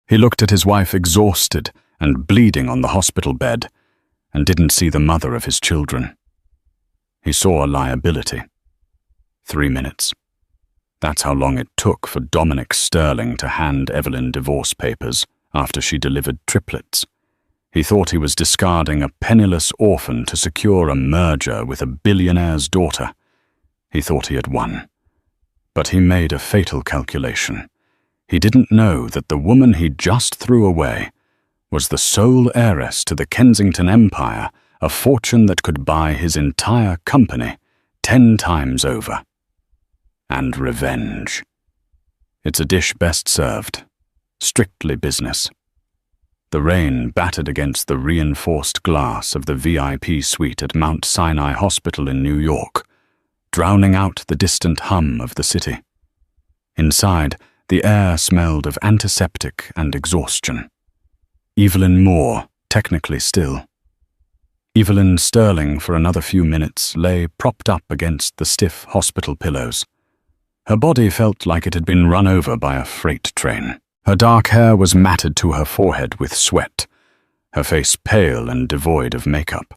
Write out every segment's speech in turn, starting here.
He looked at his wife exhausted and bleeding on the hospital bed, and didn't see the mother of his children. He saw a liability. 3 minutes. That's how long it took for Dominic Sterling to hand Evelyn divorce papers after she delivered triplets. He thought he was discarding a penniless orphan to secure a merger with a billionaire's daughter. He thought he had won. But he made a fatal calculation. He didn't know that the woman he just threw away was the sole heiress to the Kensington Empire, a fortune that could buy his entire company 10 times over. And revenge. It's a dish best served. Strictly business. The rain battered against the reinforced glass of the VIP suite at Mount Sinai Hospital in New York, drowning out the distant hum of the city. Inside, the air smelled of antiseptic and exhaustion. Evelyn Moore, technically still. Evelyn Sterling, for another few minutes, lay propped up against the stiff hospital pillows. Her body felt like it had been run over by a freight train. Her dark hair was matted to her forehead with sweat, her face pale and devoid of makeup.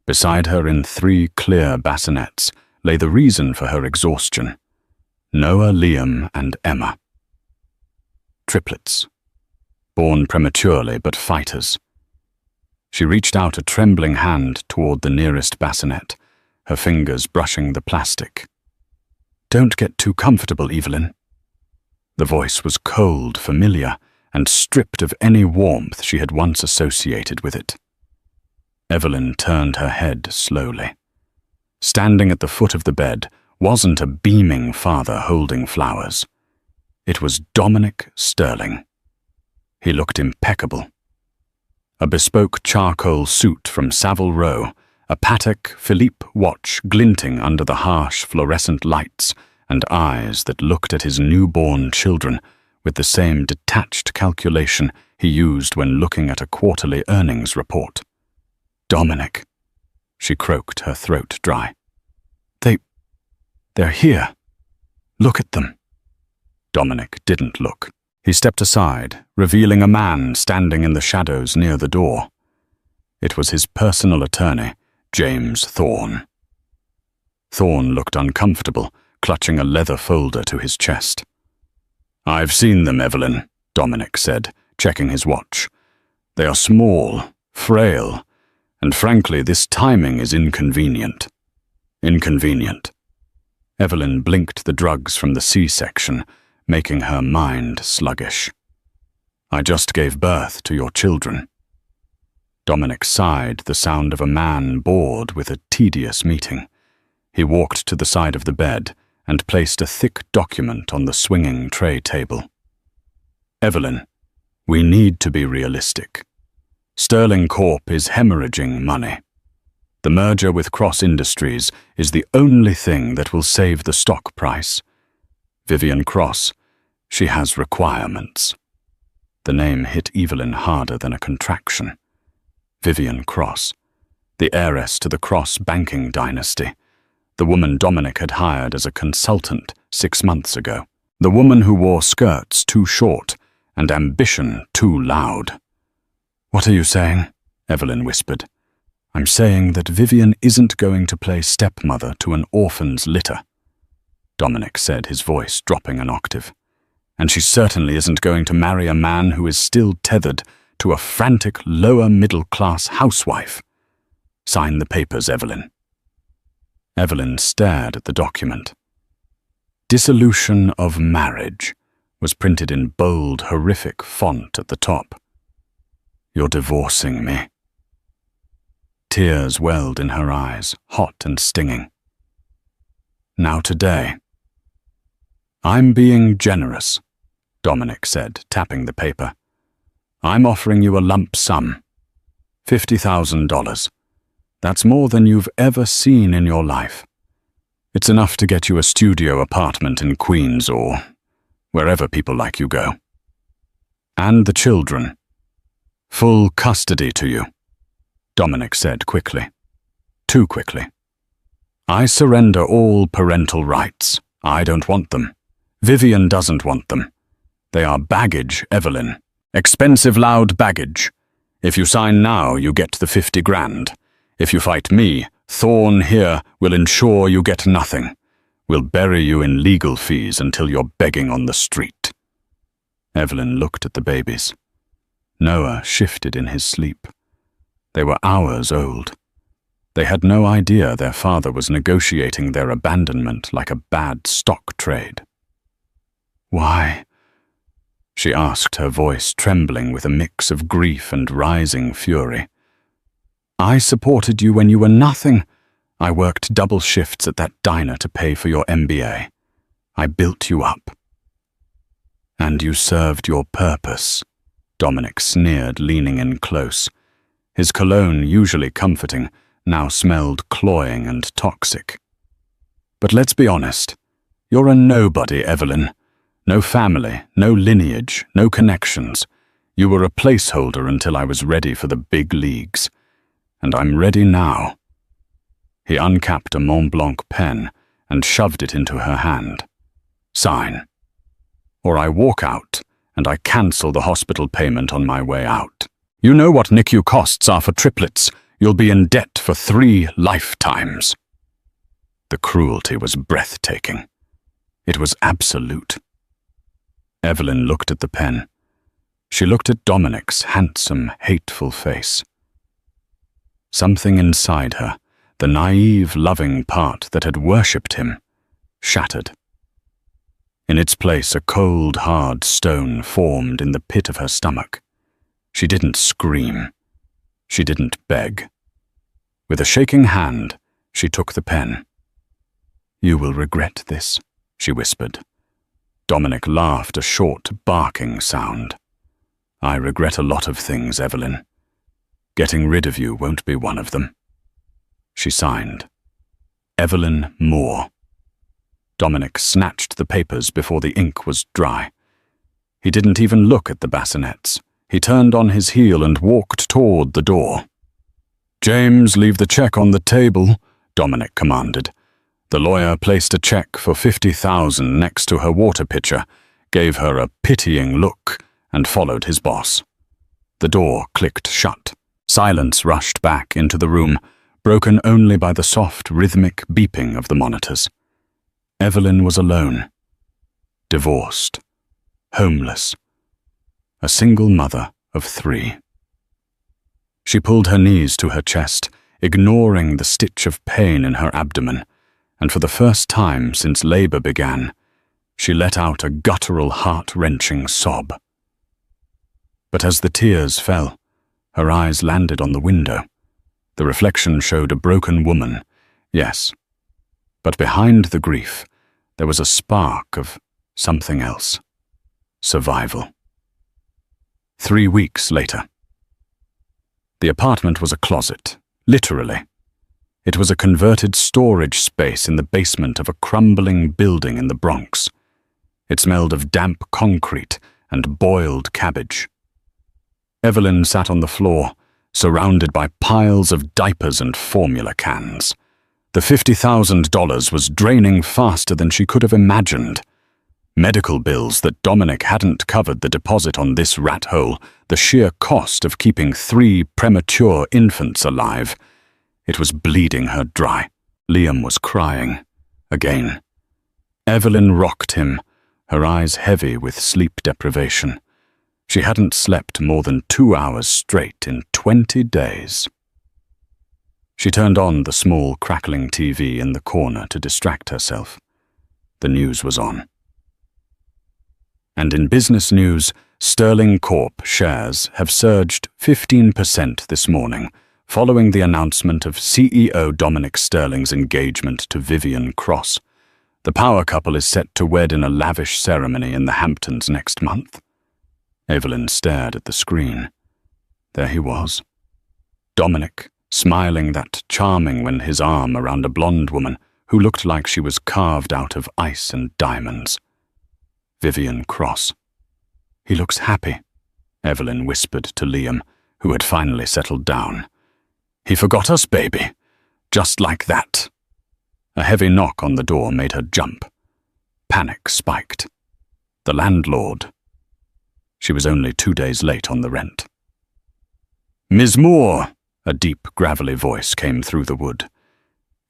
Beside her in 3 clear bassinets lay the reason for her exhaustion: Noah, Liam, and Emma. Triplets. Born prematurely but fighters. She reached out a trembling hand toward the nearest bassinet, her fingers brushing the plastic. "Don't get too comfortable, Evelyn." The voice was cold, familiar, and stripped of any warmth she had once associated with it. Evelyn turned her head slowly. Standing at the foot of the bed wasn't a beaming father holding flowers. It was Dominic Sterling. He looked impeccable. A bespoke charcoal suit from Savile Row, a Patek Philippe watch glinting under the harsh fluorescent lights, and eyes that looked at his newborn children with the same detached calculation he used when looking at a quarterly earnings report. "Dominic," she croaked, her throat dry. They're here. Look at them." Dominic didn't look. He stepped aside, revealing a man standing in the shadows near the door. It was his personal attorney, James Thorne. Thorne looked uncomfortable, clutching a leather folder to his chest. "I've seen them, Evelyn," Dominic said, checking his watch. "They are small, frail, and frankly, this timing is inconvenient." Inconvenient. Evelyn blinked the drugs from the C-section, making her mind sluggish. "I just gave birth to your children." Dominic sighed, the sound of a man bored with a tedious meeting. He walked to the side of the bed and placed a thick document on the swinging tray table. "Evelyn, we need to be realistic. Sterling Corp is hemorrhaging money. The merger with Cross Industries is the only thing that will save the stock price. Vivian Cross, she has requirements." The name hit Evelyn harder than a contraction. Vivian Cross, the heiress to the Cross banking dynasty, the woman Dominic had hired as a consultant 6 months ago, the woman who wore skirts too short and ambition too loud. "What are you saying?" Evelyn whispered. "I'm saying that Vivian isn't going to play stepmother to an orphan's litter," Dominic said, his voice dropping an octave. "And she certainly isn't going to marry a man who is still tethered to a frantic lower-middle-class housewife. Sign the papers, Evelyn." Evelyn stared at the document. "Dissolution of marriage" was printed in bold, horrific font at the top. "You're divorcing me." Tears welled in her eyes, hot and stinging. "Now today." "I'm being generous," Dominic said, tapping the paper. "I'm offering you a lump sum. $50,000. That's more than you've ever seen in your life. It's enough to get you a studio apartment in Queens or wherever people like you go. And the children. Full custody to you," Dominic said quickly. Too quickly. "I surrender all parental rights. I don't want them. Vivian doesn't want them. They are baggage, Evelyn. Expensive loud baggage. If you sign now, you get the 50 grand. If you fight me, Thorn here will ensure you get nothing. We'll bury you in legal fees until you're begging on the street." Evelyn looked at the babies. Noah shifted in his sleep. They were hours old. They had no idea their father was negotiating their abandonment like a bad stock trade. "Why?" she asked, her voice trembling with a mix of grief and rising fury. "I supported you when you were nothing. I worked double shifts at that diner to pay for your MBA. I built you up." "And you served your purpose," Dominic sneered, leaning in close. His cologne, usually comforting, now smelled cloying and toxic. "But let's be honest. You're a nobody, Evelyn. No family, no lineage, no connections. You were a placeholder until I was ready for the big leagues. And I'm ready now." He uncapped a Mont Blanc pen and shoved it into her hand. "Sign. Or I walk out and I cancel the hospital payment on my way out. You know what NICU costs are for triplets. You'll be in debt for 3 lifetimes." The cruelty was breathtaking. It was absolute. Evelyn looked at the pen. She looked at Dominic's handsome, hateful face. Something inside her, the naive, loving part that had worshipped him, shattered. In its place, a cold, hard stone formed in the pit of her stomach. She didn't scream. She didn't beg. With a shaking hand, she took the pen. "You will regret this," she whispered. Dominic laughed, a short, barking sound. "I regret a lot of things, Evelyn. Getting rid of you won't be one of them." She signed. Evelyn Moore. Dominic snatched the papers before the ink was dry. He didn't even look at the bassinets. He turned on his heel and walked toward the door. "James, leave the check on the table," Dominic commanded. The lawyer placed a check for $50,000 next to her water pitcher, gave her a pitying look, and followed his boss. The door clicked shut. Silence rushed back into the room, broken only by the soft, rhythmic beeping of the monitors. Evelyn was alone, divorced, homeless, a single mother of 3. She pulled her knees to her chest, ignoring the stitch of pain in her abdomen, and for the first time since labor began, she let out a guttural, heart-wrenching sob. But as the tears fell, her eyes landed on the window. The reflection showed a broken woman, yes, but behind the grief, there was a spark of something else. Survival. 3 weeks later. The apartment was a closet, literally. It was a converted storage space in the basement of a crumbling building in the Bronx. It smelled of damp concrete and boiled cabbage. Evelyn sat on the floor, surrounded by piles of diapers and formula cans. The $50,000 was draining faster than she could have imagined. Medical bills that Dominic hadn't covered the deposit on this rat hole, the sheer cost of keeping 3 premature infants alive. It was bleeding her dry. Liam was crying. Again. Evelyn rocked him, her eyes heavy with sleep deprivation. She hadn't slept more than 2 hours straight in 20 days. She turned on the small, crackling TV in the corner to distract herself. The news was on. And in business news, Sterling Corp shares have surged 15% this morning, following the announcement of CEO Dominic Sterling's engagement to Vivian Cross. The power couple is set to wed in a lavish ceremony in the Hamptons next month. Evelyn stared at the screen. There he was. Dominic, smiling that charming when his arm around a blonde woman who looked like she was carved out of ice and diamonds. Vivian Cross. "He looks happy," Evelyn whispered to Liam, who had finally settled down. "He forgot us, baby. Just like that." A heavy knock on the door made her jump. Panic spiked. The landlord. She was only 2 days late on the rent. "Ms. Moore," a deep, gravelly voice came through the wood.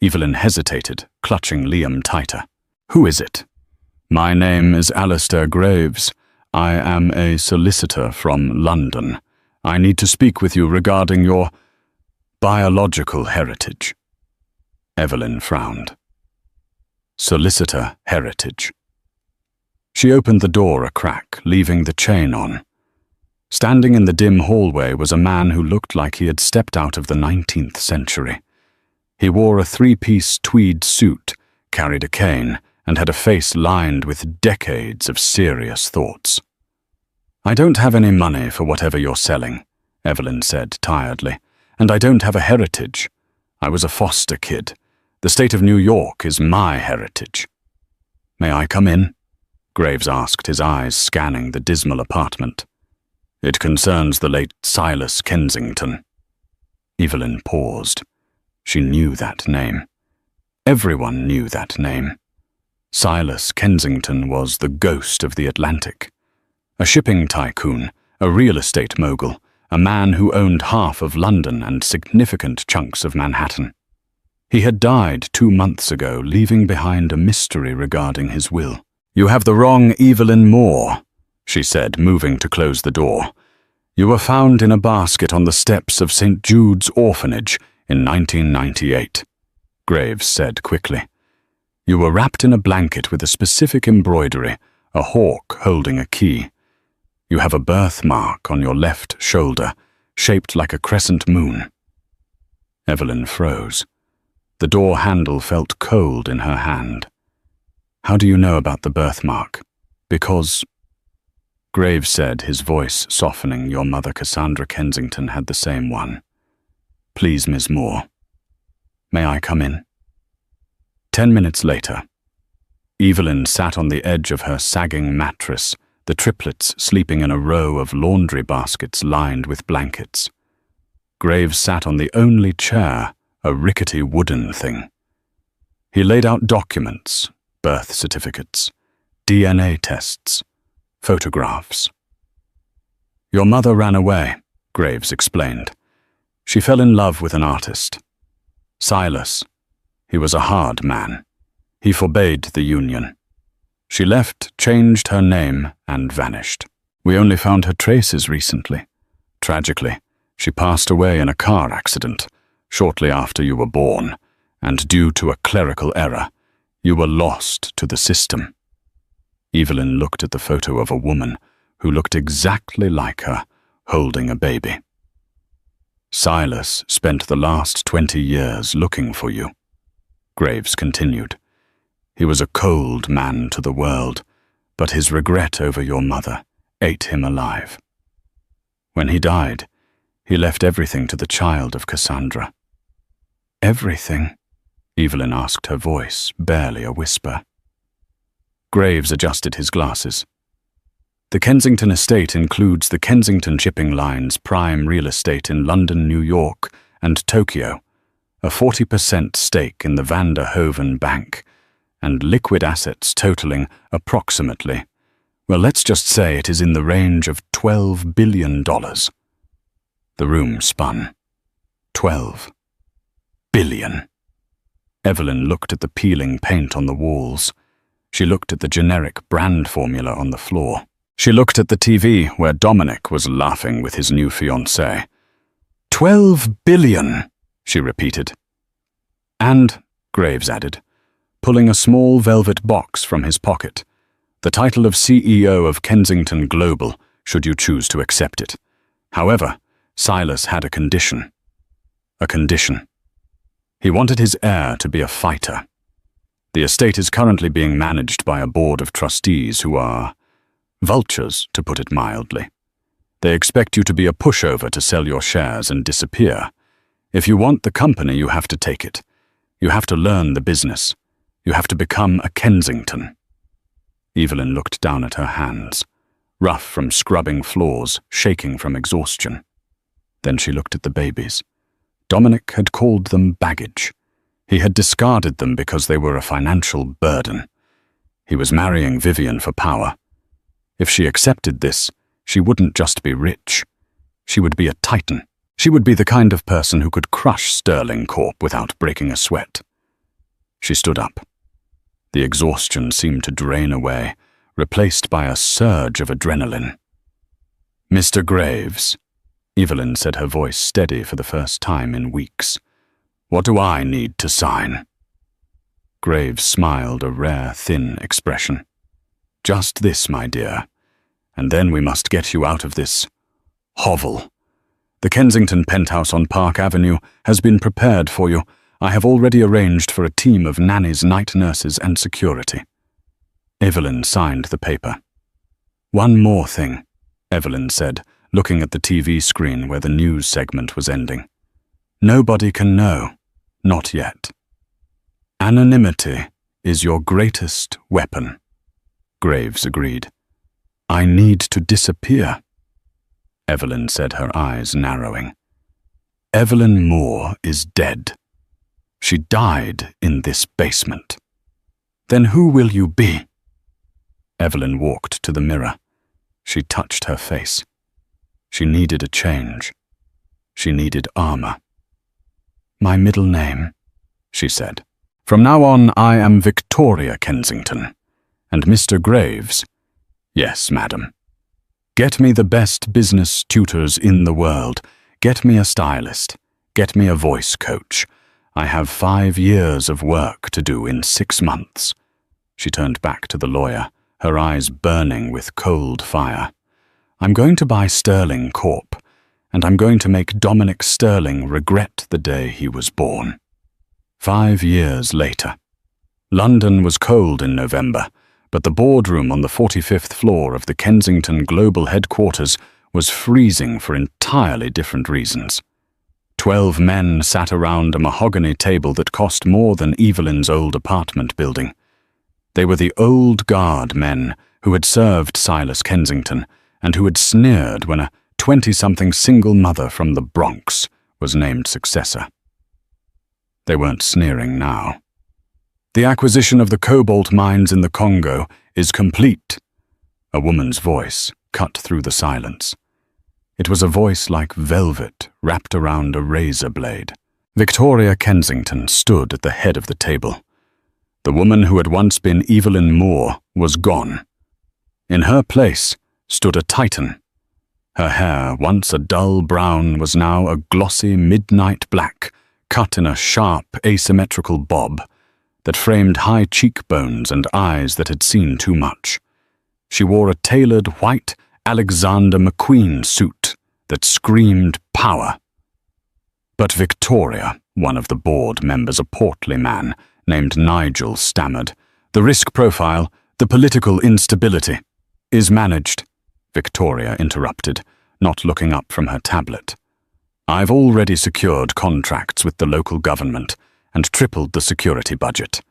Evelyn hesitated, clutching Liam tighter. "Who is it?" "My name is Alistair Graves. I am a solicitor from London. I need to speak with you regarding your biological heritage." Evelyn frowned. Solicitor heritage. She opened the door a crack, leaving the chain on. Standing in the dim hallway was a man who looked like he had stepped out of the 19th century. He wore a 3-piece tweed suit, carried a cane, and had a face lined with decades of serious thoughts. "I don't have any money for whatever you're selling," Evelyn said tiredly, "and I don't have a heritage. I was a foster kid. The state of New York is my heritage." "May I come in?" Graves asked, his eyes scanning the dismal apartment. "It concerns the late Silas Kensington." Evelyn paused. She knew that name. Everyone knew that name. Silas Kensington was the ghost of the Atlantic. A shipping tycoon, a real estate mogul, a man who owned half of London and significant chunks of Manhattan. He had died 2 months ago, leaving behind a mystery regarding his will. "You have the wrong Evelyn Moore," she said, moving to close the door. "You were found in a basket on the steps of St. Jude's Orphanage in 1998, Graves said quickly. "You were wrapped in a blanket with a specific embroidery, a hawk holding a key. You have a birthmark on your left shoulder, shaped like a crescent moon." Evelyn froze. The door handle felt cold in her hand. "How do you know about the birthmark?" "Because," Graves said, his voice softening, "your mother Cassandra Kensington had the same one. Please, Ms. Moore. May I come in?" 10 minutes later, Evelyn sat on the edge of her sagging mattress, the triplets sleeping in a row of laundry baskets lined with blankets. Graves sat on the only chair, a rickety wooden thing. He laid out documents, birth certificates, DNA tests, photographs. "Your mother ran away," Graves explained. "She fell in love with an artist. Silas. He was a hard man. He forbade the union. She left, changed her name, and vanished. We only found her traces recently. Tragically, she passed away in a car accident shortly after you were born, and due to a clerical error, you were lost to the system." Evelyn looked at the photo of a woman who looked exactly like her, holding a baby. "Silas spent the last 20 years looking for you," Graves continued. "He was a cold man to the world, but his regret over your mother ate him alive. When he died, he left everything to the child of Cassandra." "Everything?" Evelyn asked, her voice barely a whisper. Graves adjusted his glasses. "The Kensington estate includes the Kensington Shipping Line's prime real estate in London, New York, and Tokyo, a 40% stake in the Vanderhoven Bank, and liquid assets totaling approximately, well, let's just say it is in the range of $12 billion. The room spun. 12 billion. Evelyn looked at the peeling paint on the walls. She looked at the generic brand formula on the floor. She looked at the TV where Dominic was laughing with his new fiancée. 12 billion, she repeated. "And," Graves added, pulling a small velvet box from his pocket, "the title of CEO of Kensington Global, should you choose to accept it. However, Silas had a condition. A condition. He wanted his heir to be a fighter. The estate is currently being managed by a board of trustees who are vultures, to put it mildly. They expect you to be a pushover to sell your shares and disappear. If you want the company, you have to take it. You have to learn the business. You have to become a Kensington." Evelyn looked down at her hands, rough from scrubbing floors, shaking from exhaustion. Then she looked at the babies. Dominic had called them baggage. He had discarded them because they were a financial burden. He was marrying Vivian for power. If she accepted this, She wouldn't just be rich. She would be a titan. She would be the kind of person who could crush Sterling Corp without breaking a sweat. She stood up. The exhaustion seemed to drain away, replaced by a surge of adrenaline. "Mr. Graves," Evelyn said, her voice steady for the first time in weeks. "What do I need to sign?" Graves smiled, a rare, thin expression. "Just this, my dear, and then we must get you out of this hovel. The Kensington penthouse on Park Avenue has been prepared for you. I have already arranged for a team of nannies, night nurses, and security." Evelyn signed the paper. "One more thing," Evelyn said, looking at the TV screen where the news segment was ending. "Nobody can know, not yet. Anonymity is your greatest weapon." Graves agreed. "I need to disappear," Evelyn said, her eyes narrowing. "Evelyn Moore is dead. She died in this basement. Then who will you be?" Evelyn walked to the mirror. She touched her face. She needed a change. She needed armor. "My middle name," she said. "From now on, I am Victoria Kensington. And Mr. Graves—" "Yes, madam. Get me the best business tutors in the world. Get me a stylist. Get me a voice coach. I have 5 years of work to do in 6 months." She turned back to the lawyer, her eyes burning with cold fire. "I'm going to buy Sterling Corp, and I'm going to make Dominic Sterling regret the day he was born." 5 years later. London was cold in November, but the boardroom on the 45th floor of the Kensington Global Headquarters was freezing for entirely different reasons. 12 men sat around a mahogany table that cost more than Evelyn's old apartment building. They were the old guard men who had served Silas Kensington and who had sneered when a 20-something single mother from the Bronx was named successor. They weren't sneering now. "The acquisition of the cobalt mines in the Congo is complete." A woman's voice cut through the silence. It was a voice like velvet wrapped around a razor blade. Victoria Kensington stood at the head of the table. The woman who had once been Evelyn Moore was gone. In her place stood a titan. Her hair, once a dull brown, was now a glossy midnight black, cut in a sharp, asymmetrical bob that framed high cheekbones and eyes that had seen too much. She wore a tailored white Alexander McQueen suit that screamed power. But Victoria, one of the board members, a portly man named Nigel, stammered. "The risk profile, the political instability, is managed," Victoria interrupted, not looking up from her tablet. "I've already secured contracts with the local government and tripled the security budget.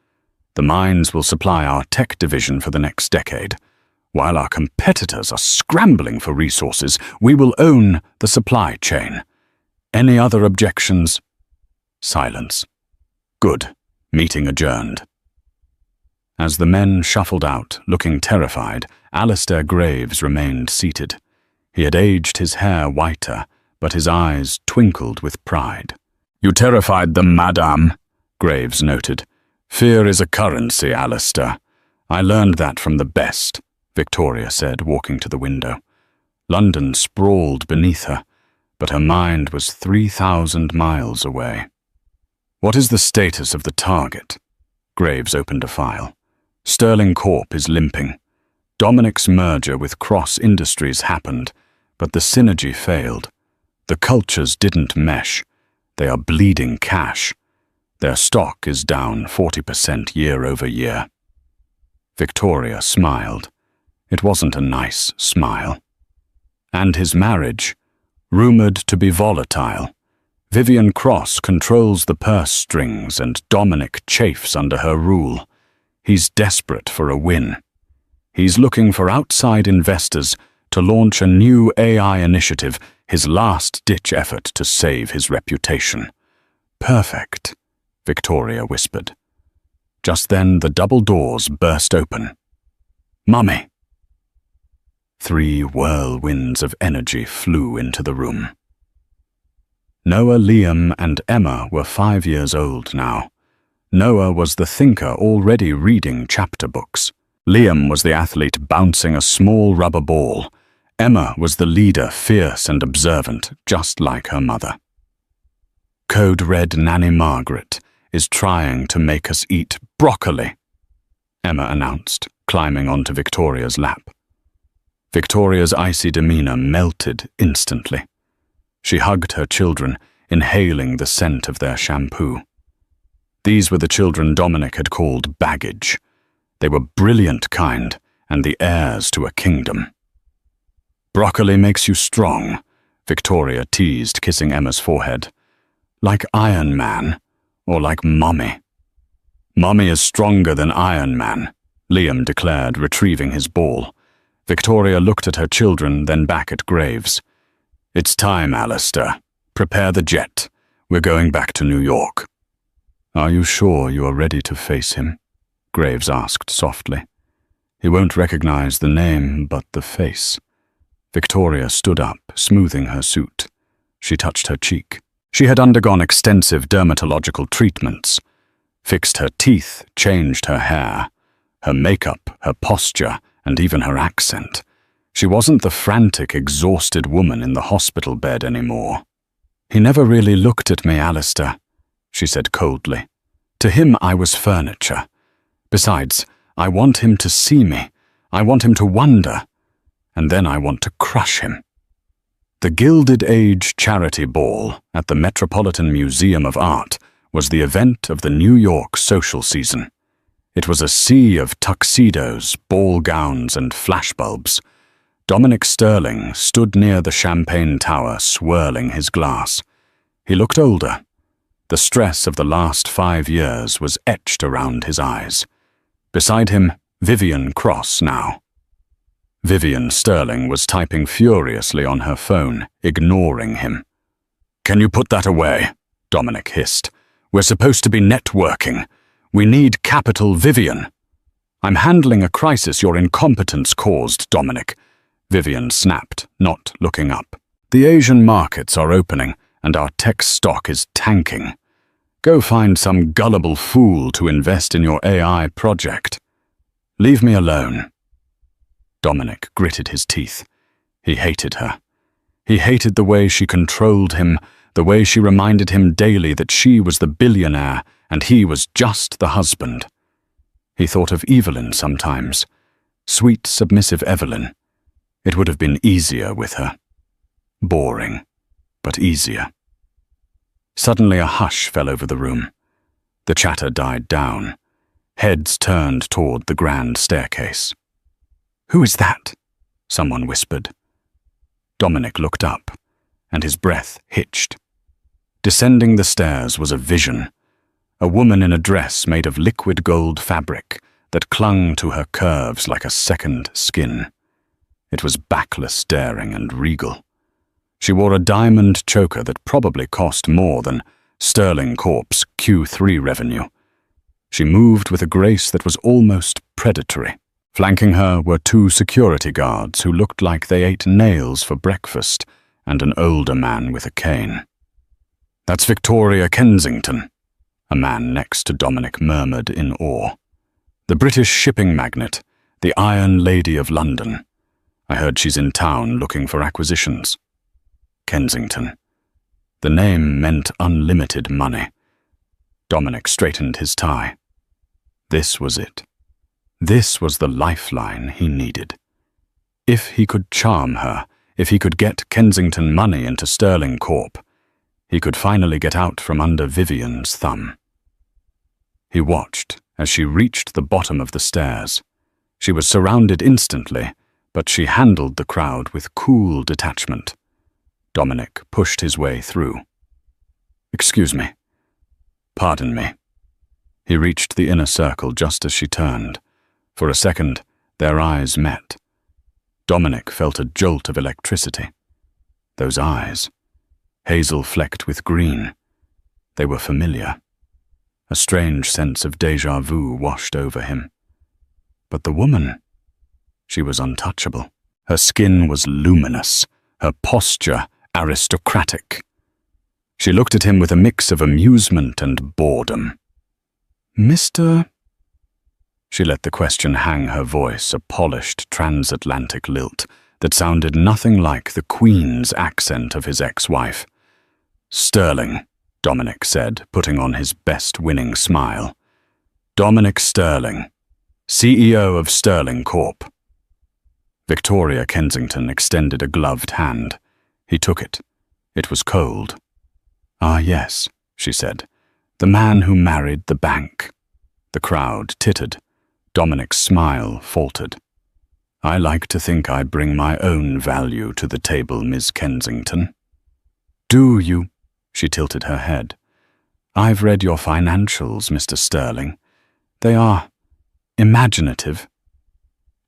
The mines will supply our tech division for the next decade. While our competitors are scrambling for resources, we will own the supply chain. Any other objections?" Silence. "Good. Meeting adjourned." As the men shuffled out, looking terrified, Alistair Graves remained seated. He had aged his hair whiter, but his eyes twinkled with pride. "You terrified them, madame," Graves noted. "Fear is a currency, Alistair. I learned that from the best," Victoria said, walking to the window. London sprawled beneath her, but her mind was 3,000 miles away. "What is the status of the target?" Graves opened a file. "Sterling Corp is limping. Dominic's merger with Cross Industries happened, but the synergy failed. The cultures didn't mesh. They are bleeding cash. Their stock is down 40% year over year." Victoria smiled. It wasn't a nice smile. "And his marriage, rumored to be volatile. Vivian Cross controls the purse strings and Dominic chafes under her rule. He's desperate for a win. He's looking for outside investors to launch a new AI initiative, his last-ditch effort to save his reputation." "Perfect," Victoria whispered. Just then the double doors burst open. "Mummy!" 3 whirlwinds of energy flew into the room. Noah, Liam, and Emma were 5 years old now. Noah was the thinker already reading chapter books. Liam was the athlete bouncing a small rubber ball. Emma was the leader, fierce and observant, just like her mother. Code Red Nanny Margaret is trying to make us eat broccoli, Emma announced, climbing onto Victoria's lap. Victoria's icy demeanor melted instantly. She hugged her children, inhaling the scent of their shampoo. These were the children Dominic had called baggage. They were brilliant kind and the heirs to a kingdom. Broccoli makes you strong, Victoria teased, kissing Emma's forehead. Like Iron Man, or like Mummy. Mummy is stronger than Iron Man, Liam declared, retrieving his ball. Victoria looked at her children, then back at Graves. It's time, Alistair. Prepare the jet. We're going back to New York. Are you sure you are ready to face him? Graves asked softly. He won't recognize the name, but the face. Victoria stood up, smoothing her suit. She touched her cheek. She had undergone extensive dermatological treatments, fixed her teeth, changed her hair, her makeup, her posture, and even her accent. She wasn't the frantic, exhausted woman in the hospital bed anymore. He never really looked at me, Alistair, she said coldly. To him, I was furniture. Besides, I want him to see me. I want him to wonder. And then I want to crush him. The Gilded Age charity ball at the Metropolitan Museum of Art was the event of the New York social season. It was a sea of tuxedos, ball gowns, and flashbulbs. Dominic Sterling stood near the champagne tower, swirling his glass. He looked older. The stress of the last 5 years was etched around his eyes. Beside him, Vivian Cross now. Vivian Sterling was typing furiously on her phone, ignoring him. Can you put that away? Dominic hissed. We're supposed to be networking. We need capital, Vivian. I'm handling a crisis your incompetence caused, Dominic. Vivian snapped, not looking up. The Asian markets are opening, and our tech stock is tanking. Go find some gullible fool to invest in your AI project. Leave me alone. Dominic gritted his teeth. He hated her. He hated the way she controlled him, the way she reminded him daily that she was the billionaire and he was just the husband. He thought of Evelyn sometimes. Sweet, submissive Evelyn. It would have been easier with her. Boring, but easier. Suddenly a hush fell over the room. The chatter died down. Heads turned toward the grand staircase. Who is that? Someone whispered. Dominic looked up, and his breath hitched. Descending the stairs was a vision. A woman in a dress made of liquid gold fabric that clung to her curves like a second skin. It was backless, daring, and regal. She wore a diamond choker that probably cost more than Sterling Corp's Q3 revenue. She moved with a grace that was almost predatory. Flanking her were 2 security guards who looked like they ate nails for breakfast, and an older man with a cane. That's Victoria Kensington, a man next to Dominic murmured in awe. The British shipping magnate, the Iron Lady of London. I heard she's in town looking for acquisitions. Kensington. The name meant unlimited money. Dominic straightened his tie. This was it. This was the lifeline he needed. If he could charm her, if he could get Kensington money into Sterling Corp, he could finally get out from under Vivian's thumb. He watched as she reached the bottom of the stairs. She was surrounded instantly, but she handled the crowd with cool detachment. Dominic pushed his way through. Excuse me. Pardon me. He reached the inner circle just as she turned. For a second, their eyes met. Dominic felt a jolt of electricity. Those eyes, hazel flecked with green, they were familiar. A strange sense of déjà vu washed over him. But the woman, she was untouchable. Her skin was luminous, her posture aristocratic. She looked at him with a mix of amusement and boredom. "Mr.?" She let the question hang, her voice a polished transatlantic lilt that sounded nothing like the Queen's accent of his ex-wife. "Sterling," Dominic said, putting on his best winning smile. "Dominic Sterling, CEO of Sterling Corp." Victoria Kensington extended a gloved hand. He took it. It was cold. "Ah, yes," she said. "The man who married the bank." The crowd tittered. Dominic's smile faltered. "I like to think I bring my own value to the table, Miss Kensington." "Do you?" She tilted her head. "I've read your financials, Mr. Sterling. They are imaginative."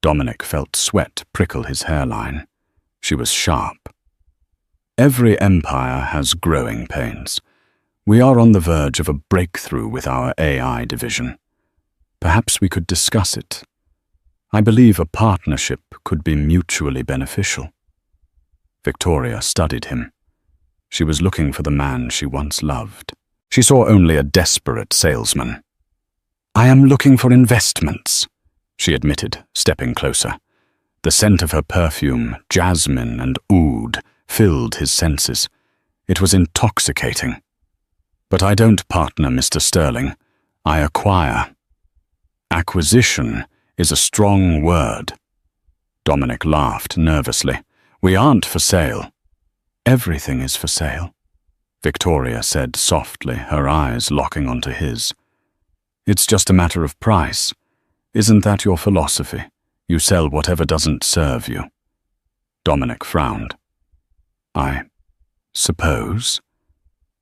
Dominic felt sweat prickle his hairline. She was sharp. "Every empire has growing pains. We are on the verge of a breakthrough with our AI division. Perhaps we could discuss it. I believe a partnership could be mutually beneficial." Victoria studied him. She was looking for the man she once loved. She saw only a desperate salesman. "I am looking for investments," she admitted, stepping closer. The scent of her perfume, jasmine and oud, filled his senses. It was intoxicating. "But I don't partner, Mr. Sterling. I acquire." "Acquisition is a strong word." Dominic laughed nervously. "We aren't for sale." "Everything is for sale," Victoria said softly, her eyes locking onto his. "It's just a matter of price. Isn't that your philosophy? You sell whatever doesn't serve you." Dominic frowned. "I suppose."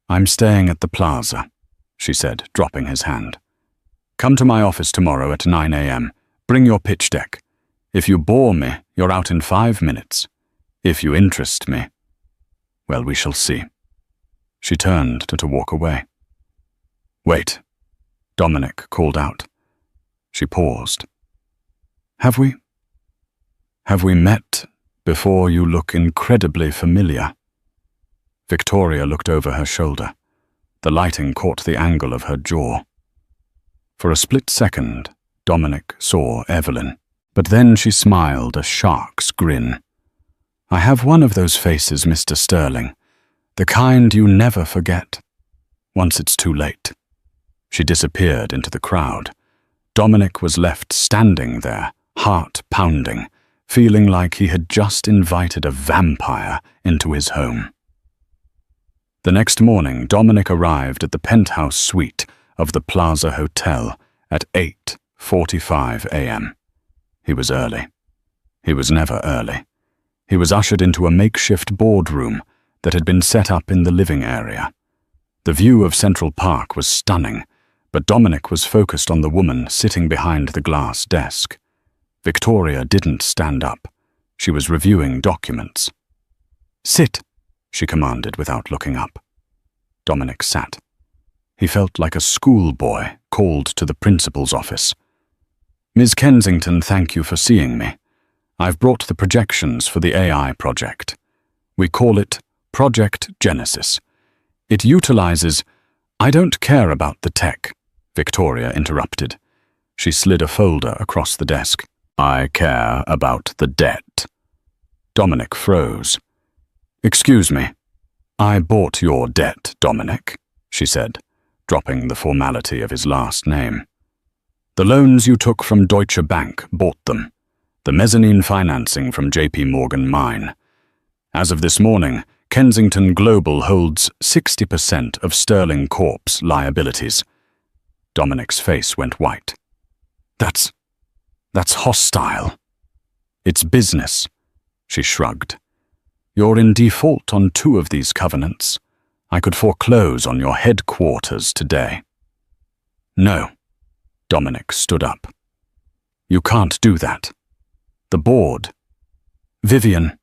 "I'm staying at the Plaza," she said, dropping his hand. "Come to my office tomorrow at 9 a.m. Bring your pitch deck. If you bore me, you're out in 5 minutes. If you interest me, well, we shall see." She turned to walk away. "Wait," Dominic called out. She paused. Have we met before? You look incredibly familiar." Victoria looked over her shoulder. The lighting caught the angle of her jaw. For a split second, Dominic saw Evelyn, but then she smiled a shark's grin. "I have one of those faces, Mr. Sterling, the kind you never forget, once it's too late." She disappeared into the crowd. Dominic was left standing there, heart pounding, feeling like he had just invited a vampire into his home. The next morning, Dominic arrived at the penthouse suite of the Plaza Hotel at 8:45 a.m. He was early. He was never early. He was ushered into a makeshift boardroom that had been set up in the living area. The view of Central Park was stunning, but Dominic was focused on the woman sitting behind the glass desk. Victoria didn't stand up. She was reviewing documents. "Sit," she commanded without looking up. Dominic sat. He felt like a schoolboy called to the principal's office. "Ms. Kensington, thank you for seeing me. I've brought the projections for the AI project. We call it Project Genesis. It utilizes—" "I don't care about the tech," Victoria interrupted. She slid a folder across the desk. "I care about the debt." Dominic froze. "Excuse me. I bought your debt, Dominic," she said, dropping the formality of his last name. "The loans you took from Deutsche Bank bought them. The mezzanine financing from JP Morgan mine. As of this morning, Kensington Global holds 60% of Sterling Corp's liabilities." Dominic's face went white. That's hostile." "It's business," she shrugged. "You're in default on 2 of these covenants. I could foreclose on your headquarters today." "No." Dominic stood up. "You can't do that. The board—" Vivian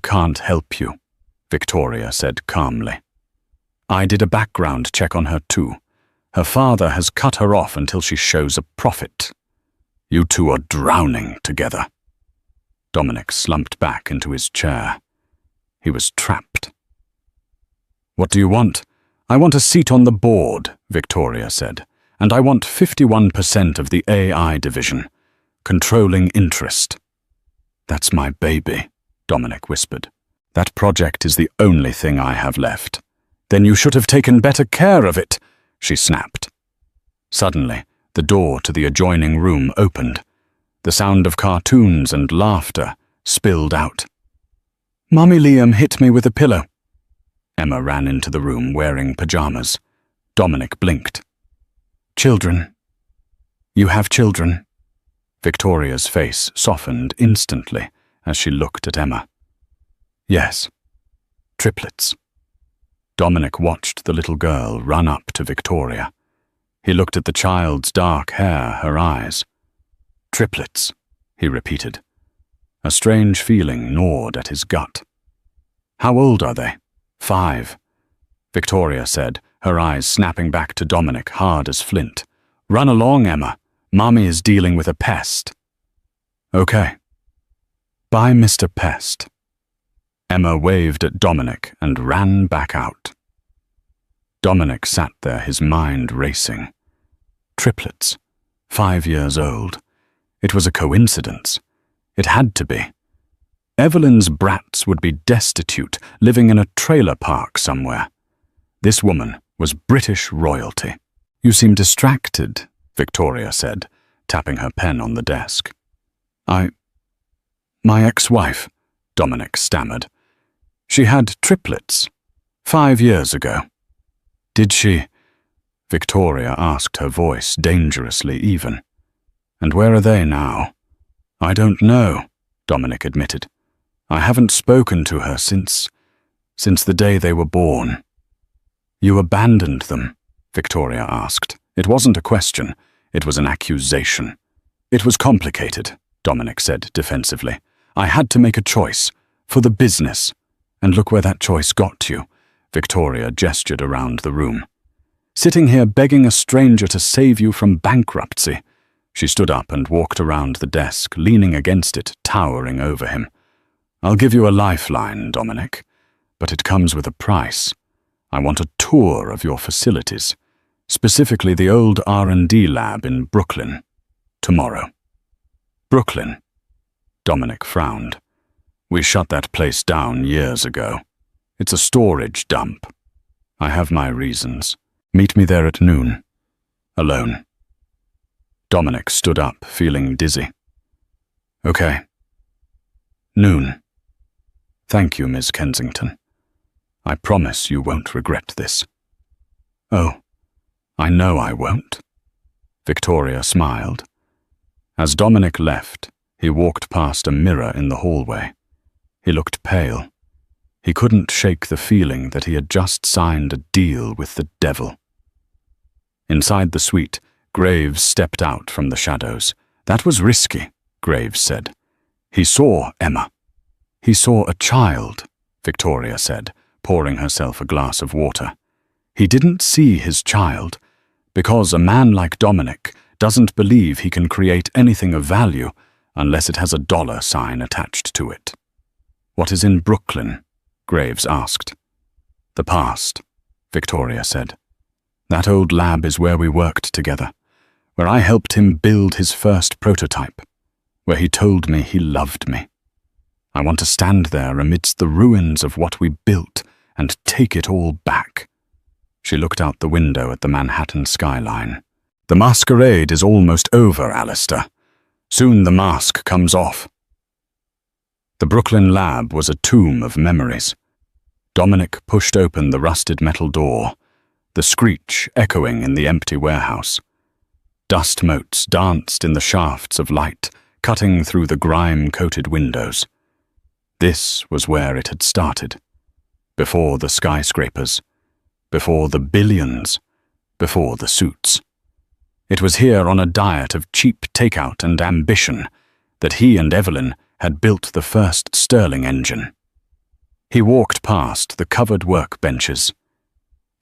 can't help you," Victoria said calmly. "I did a background check on her too. Her father has cut her off until she shows a profit. You two are drowning together." Dominic slumped back into his chair. He was trapped. "What do you want?" "I want a seat on the board," Victoria said, "and I want 51% of the AI division. Controlling interest." "That's my baby," Dominic whispered. "That project is the only thing I have left." "Then you should have taken better care of it," she snapped. Suddenly, the door to the adjoining room opened. The sound of cartoons and laughter spilled out. "Mummy Liam hit me with a pillow." Emma ran into the room wearing pajamas. Dominic blinked. "Children? You have children?" Victoria's face softened instantly as she looked at Emma. "Yes. Triplets." Dominic watched the little girl run up to Victoria. He looked at the child's dark hair, her eyes. "Triplets," he repeated. A strange feeling gnawed at his gut. "How old are they?" "5," Victoria said, her eyes snapping back to Dominic, hard as flint. "Run along, Emma. Mommy is dealing with a pest." "Okay. Bye, Mr. Pest." Emma waved at Dominic and ran back out. Dominic sat there, his mind racing. Triplets. 5 years old. It was a coincidence. It had to be. Evelyn's brats would be destitute, living in a trailer park somewhere. This woman was British royalty. "You seem distracted," Victoria said, tapping her pen on the desk. My ex-wife," Dominic stammered. "She had triplets 5 years ago." "Did she?" Victoria asked, her voice dangerously even. "And where are they now?" "I don't know," Dominic admitted. "I haven't spoken to her since the day they were born." "You abandoned them?" Victoria asked. It wasn't a question, it was an accusation. "It was complicated," Dominic said defensively. "I had to make a choice, for the business. And look where that choice got you." Victoria gestured around the room. "Sitting here begging a stranger to save you from bankruptcy." She stood up and walked around the desk, leaning against it, towering over him. "I'll give you a lifeline, Dominic, but it comes with a price. I want a tour of your facilities, specifically the old R&D lab in Brooklyn, tomorrow." "Brooklyn?" Dominic frowned. "We shut that place down years ago. It's a storage dump. I have my reasons. Meet me there at noon. Alone." Dominic stood up, feeling dizzy. "Okay. Noon. Thank you, Miss Kensington. I promise you won't regret this." "Oh, I know I won't." Victoria smiled. As Dominic left, he walked past a mirror in the hallway. He looked pale. He couldn't shake the feeling that he had just signed a deal with the devil. Inside the suite, Graves stepped out from the shadows. "That was risky," Graves said. "He saw Emma." "He saw a child," Victoria said, pouring herself a glass of water. "He didn't see his child, because a man like Dominic doesn't believe he can create anything of value unless it has a dollar sign attached to it." "What is in Brooklyn?" Graves asked. "The past," Victoria said. "That old lab is where we worked together, where I helped him build his first prototype, where he told me he loved me. I want to stand there amidst the ruins of what we built and take it all back." She looked out the window at the Manhattan skyline. "The masquerade is almost over, Alistair. Soon the mask comes off." The Brooklyn lab was a tomb of memories. Dominic pushed open the rusted metal door, the screech echoing in the empty warehouse. Dust motes danced in the shafts of light, cutting through the grime-coated windows. This was where it had started. Before the skyscrapers, before the billions, before the suits. It was here on a diet of cheap takeout and ambition that he and Evelyn had built the first Stirling engine. He walked past the covered workbenches.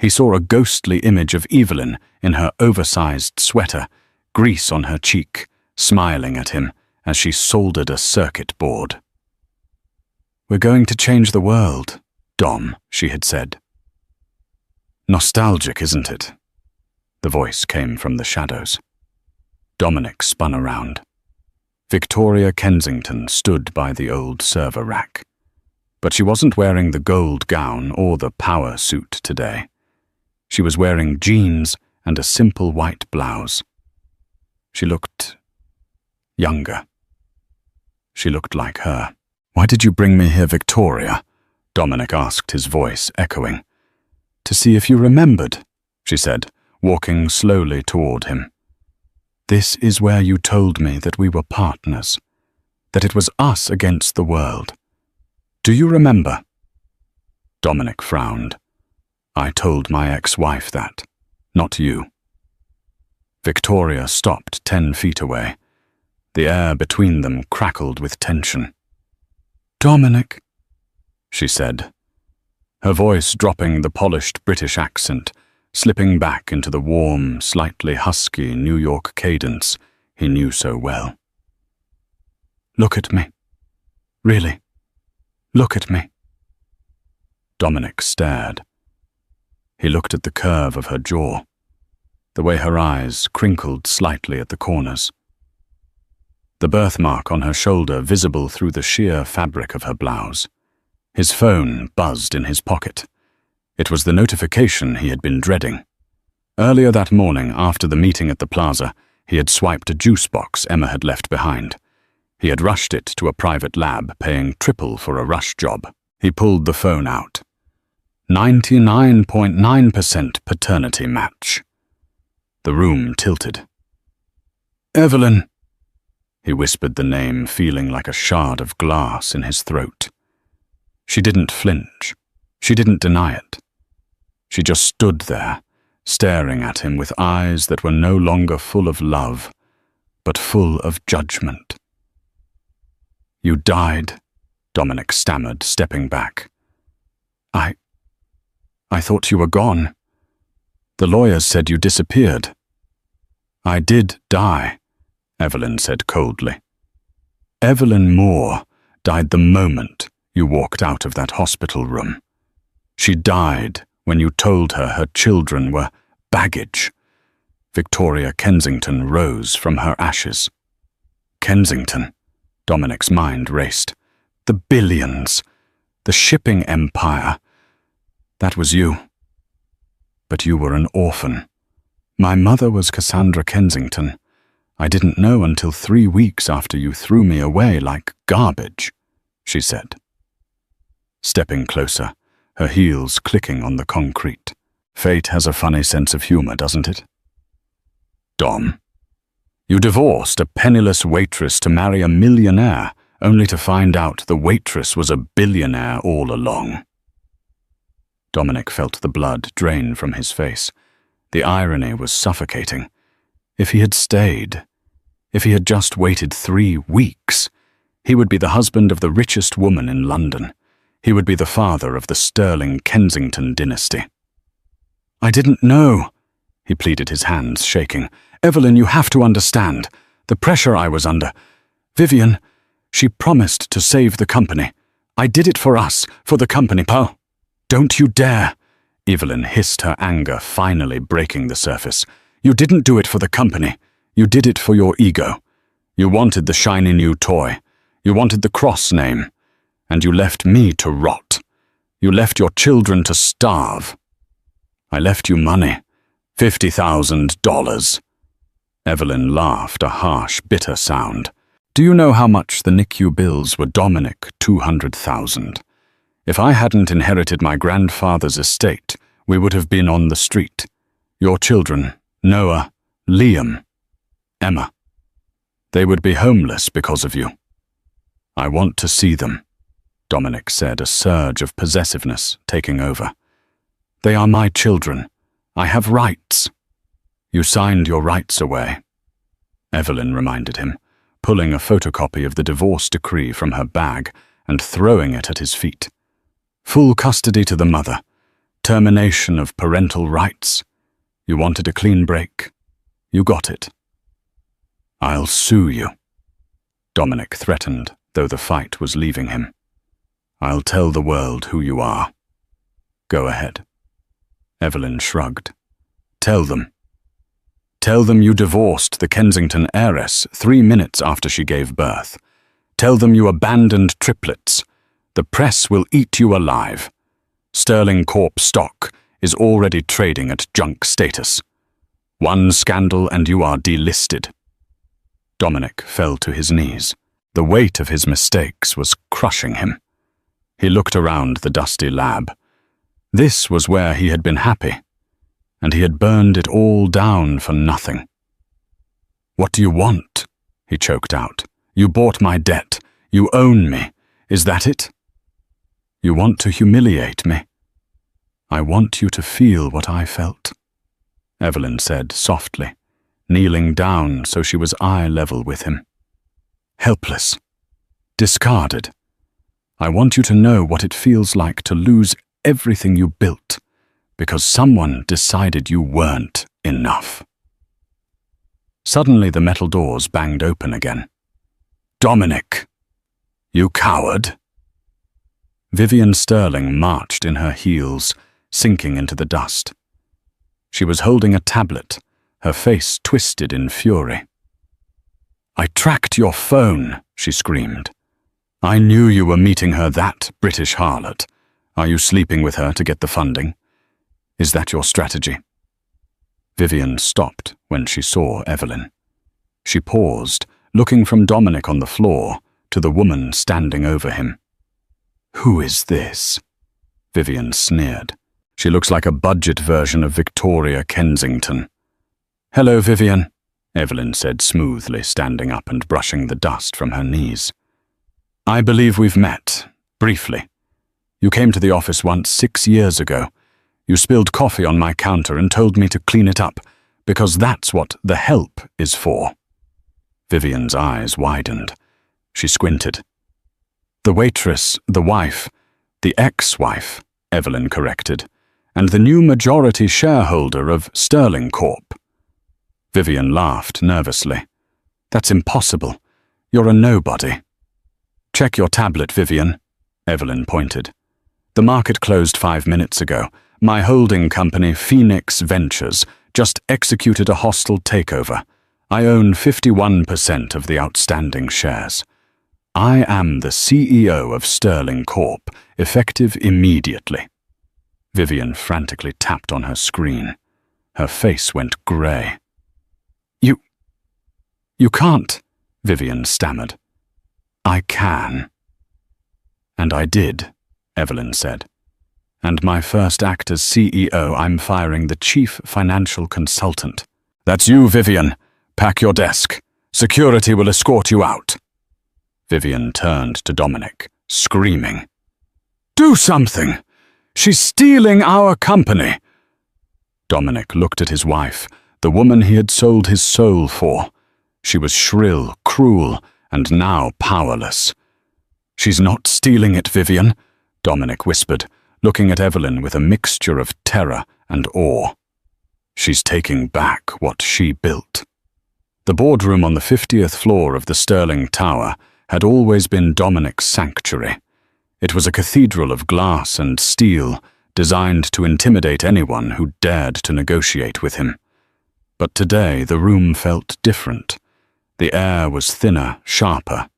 He saw a ghostly image of Evelyn in her oversized sweater, grease on her cheek, smiling at him as she soldered a circuit board. "We're going to change the world, Dom," she had said. "Nostalgic, isn't it?" The voice came from the shadows. Dominic spun around. Victoria Kensington stood by the old server rack. But she wasn't wearing the gold gown or the power suit today. She was wearing jeans and a simple white blouse. She looked younger. She looked like her. "Why did you bring me here, Victoria?" Dominic asked, his voice echoing. "To see if you remembered," she said, walking slowly toward him. "This is where you told me that we were partners, that it was us against the world. Do you remember?" Dominic frowned. "I told my ex-wife that, not you." Victoria stopped 10 feet away. The air between them crackled with tension. "Dominic," she said, her voice dropping the polished British accent, slipping back into the warm, slightly husky New York cadence he knew so well. "Look at me. Really, look at me." Dominic stared. He looked at the curve of her jaw, the way her eyes crinkled slightly at the corners. The birthmark on her shoulder visible through the sheer fabric of her blouse. His phone buzzed in his pocket. It was the notification he had been dreading. Earlier that morning, after the meeting at the plaza, he had swiped a juice box Emma had left behind. He had rushed it to a private lab, paying triple for a rush job. He pulled the phone out. 99.9% paternity match. The room tilted. "Evelyn," he whispered the name, feeling like a shard of glass in his throat. She didn't flinch. She didn't deny it. She just stood there, staring at him with eyes that were no longer full of love, but full of judgment. "You died," Dominic stammered, stepping back. I thought you were gone. The lawyers said you disappeared." "I did die," Evelyn said coldly. "Evelyn Moore died the moment you walked out of that hospital room. She died when you told her children were baggage." Victoria Kensington rose from her ashes. "Kensington," Dominic's mind raced. "The billions, the shipping empire. That was you. But you were an orphan. My mother was Cassandra Kensington. I didn't know until 3 weeks after you threw me away like garbage," she said. Stepping closer, her heels clicking on the concrete. "Fate has a funny sense of humor, doesn't it? Dom, you divorced a penniless waitress to marry a millionaire, only to find out the waitress was a billionaire all along." Dominic felt the blood drain from his face. The irony was suffocating. If he had stayed, if he had just waited 3 weeks, he would be the husband of the richest woman in London. He would be the father of the sterling Kensington dynasty. "I didn't know," he pleaded, his hands shaking. "Evelyn, you have to understand. The pressure I was under. Vivian, she promised to save the company. I did it for us, for the company, pal. Don't you dare." Evelyn hissed, her anger finally breaking the surface. "You didn't do it for the company. You did it for your ego. You wanted the shiny new toy. You wanted the cross name. And you left me to rot. You left your children to starve. I left you money. $50,000. Evelyn laughed, a harsh, bitter sound. "Do you know how much the NICU bills were, Dominic? 200,000. If I hadn't inherited my grandfather's estate, we would have been on the street. Your children, Noah, Liam, Emma. They would be homeless because of you. I want to see them," Dominic said, a surge of possessiveness taking over. "They are my children. I have rights." "You signed your rights away," Evelyn reminded him, pulling a photocopy of the divorce decree from her bag and throwing it at his feet. "Full custody to the mother. Termination of parental rights. You wanted a clean break. You got it." "I'll sue you," Dominic threatened, though the fight was leaving him. I'll tell the world who you are. Go ahead. Evelyn shrugged. Tell them. Tell them you divorced the Kensington heiress 3 minutes after she gave birth. Tell them you abandoned Triplets. The press will eat you alive. Sterling Corp stock is already trading at junk status. One scandal and you are delisted. Dominic fell to his knees. The weight of his mistakes was crushing him. He looked around the dusty lab. This was where he had been happy, and he had burned it all down for nothing. What do you want? He choked out. You bought my debt. You own me. Is that it? You want to humiliate me? I want you to feel what I felt, Evelyn said softly, kneeling down so she was eye level with him. Helpless. Discarded. I want you to know what it feels like to lose everything you built because someone decided you weren't enough. Suddenly the metal doors banged open again. Dominic! You coward! Vivian Sterling marched in her heels, sinking into the dust. She was holding a tablet, her face twisted in fury. I tracked your phone, she screamed. I knew you were meeting her, that British harlot. Are you sleeping with her to get the funding? Is that your strategy? Vivian stopped when she saw Evelyn. She paused, looking from Dominic on the floor to the woman standing over him. Who is this? Vivian sneered. She looks like a budget version of Victoria Kensington. Hello, Vivian, Evelyn said smoothly, standing up and brushing the dust from her knees. I believe we've met, briefly. You came to the office once 6 years ago. You spilled coffee on my counter and told me to clean it up, because that's what the help is for. Vivian's eyes widened. She squinted. The waitress, the wife, the ex-wife, Evelyn corrected, and the new majority shareholder of Sterling Corp. Vivian laughed nervously. That's impossible. You're a nobody. Check your tablet, Vivian, Evelyn pointed. The market closed 5 minutes ago. My holding company, Phoenix Ventures, just executed a hostile takeover. I own 51% of the outstanding shares. I am the CEO of Sterling Corp, effective immediately. Vivian frantically tapped on her screen. Her face went grey. You can't, Vivian stammered. I can. And I did, Evelyn said. And my first act as CEO, I'm firing the chief financial consultant. That's you, Vivian. Pack your desk. Security will escort you out. Vivian turned to Dominic, screaming. Do something! She's stealing our company! Dominic looked at his wife, the woman he had sold his soul for. She was shrill, cruel, and now powerless. She's not stealing it, Vivian, Dominic whispered, looking at Evelyn with a mixture of terror and awe. She's taking back what she built. The boardroom on the 50th floor of the Sterling Tower had always been Dominic's sanctuary. It was a cathedral of glass and steel, designed to intimidate anyone who dared to negotiate with him. But today the room felt different. The air was thinner, sharper.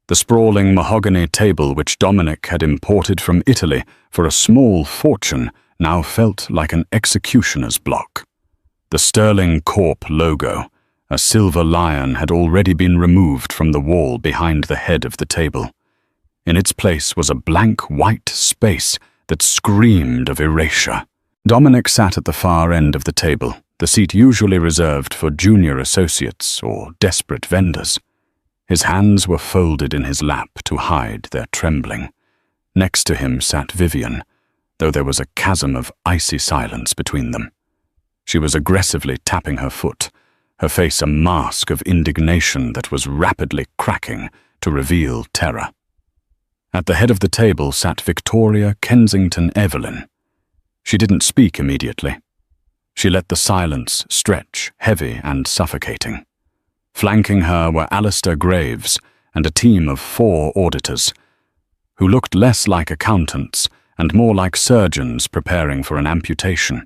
The sprawling mahogany table which Dominic had imported from Italy for a small fortune now felt like an executioner's block. The Sterling Corp logo, a silver lion, had already been removed from the wall behind the head of the table. In its place was a blank white space that screamed of erasure. Dominic sat at the far end of the table, the seat usually reserved for junior associates or desperate vendors. His hands were folded in his lap to hide their trembling. Next to him sat Vivian, though there was a chasm of icy silence between them. She was aggressively tapping her foot, her face a mask of indignation that was rapidly cracking to reveal terror. At the head of the table sat Victoria Kensington Evelyn. She didn't speak immediately. She let the silence stretch, heavy and suffocating. Flanking her were Alistair Graves and a team of 4 auditors. who looked less like accountants and more like surgeons preparing for an amputation.